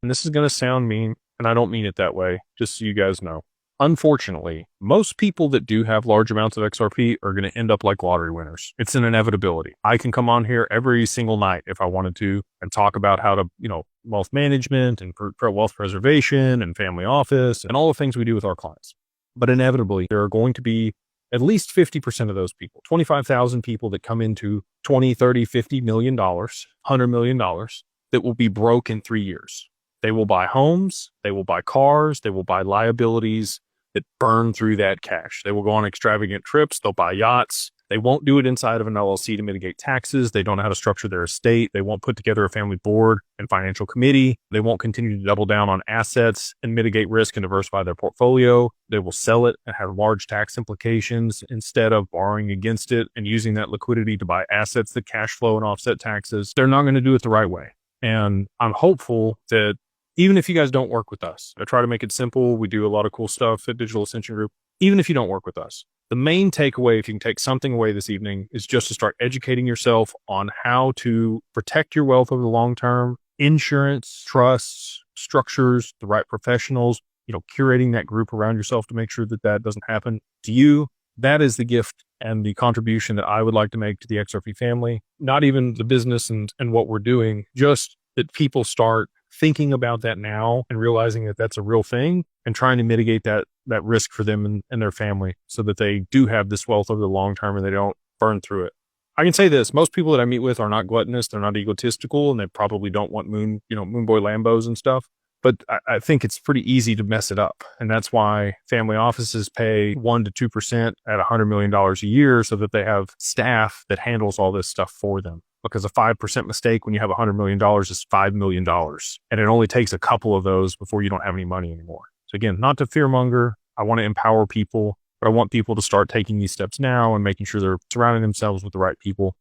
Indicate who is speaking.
Speaker 1: And this is going to sound mean, and I don't mean it that way, just so you guys know. Unfortunately, most people that do have large amounts of XRP are going to end up like lottery winners. It's an inevitability. I can come on here every single night if I wanted to and talk about how to, wealth management and wealth preservation and family office and all the things we do with our clients. But inevitably, there are going to be at least 50% of those people, 25,000 people that come into 20, 30, $50 million, $100 million that will be broke in 3 years. They will buy homes, they will buy cars, they will buy liabilities that burn through that cash. They will go on extravagant trips, they'll buy yachts. They won't do it inside of an LLC to mitigate taxes. They don't know how to structure their estate. They won't put together a family board and financial committee. They won't continue to double down on assets and mitigate risk and diversify their portfolio. They will sell it and have large tax implications instead of borrowing against it and using that liquidity to buy assets that cash flow and offset taxes. They're not going to do it the right way. And I'm hopeful that even if you guys don't work with us, I try to make it simple. We do a lot of cool stuff at Digital Ascension Group. Even if you don't work with us, the main takeaway, if you can take something away this evening, is just to start educating yourself on how to protect your wealth over the long term, insurance, trusts, structures, the right professionals, curating that group around yourself to make sure that that doesn't happen to you. That is the gift and the contribution that I would like to make to the XRP family. Not even the business and what we're doing, just that people start thinking about that now and realizing that that's a real thing and trying to mitigate that risk for them and their family so that they do have this wealth over the long term and they don't burn through it. I can say this, most people that I meet with are not gluttonous, they're not egotistical, and they probably don't want moon boy Lambos and stuff. But I think it's pretty easy to mess it up. And that's why family offices pay 1% to 2% at $100 million a year so that they have staff that handles all this stuff for them. Because a 5% mistake when you have $100 million is $5 million. And it only takes a couple of those before you don't have any money anymore. So again, not to fearmonger. I want to empower people, but I want people to start taking these steps now and making sure they're surrounding themselves with the right people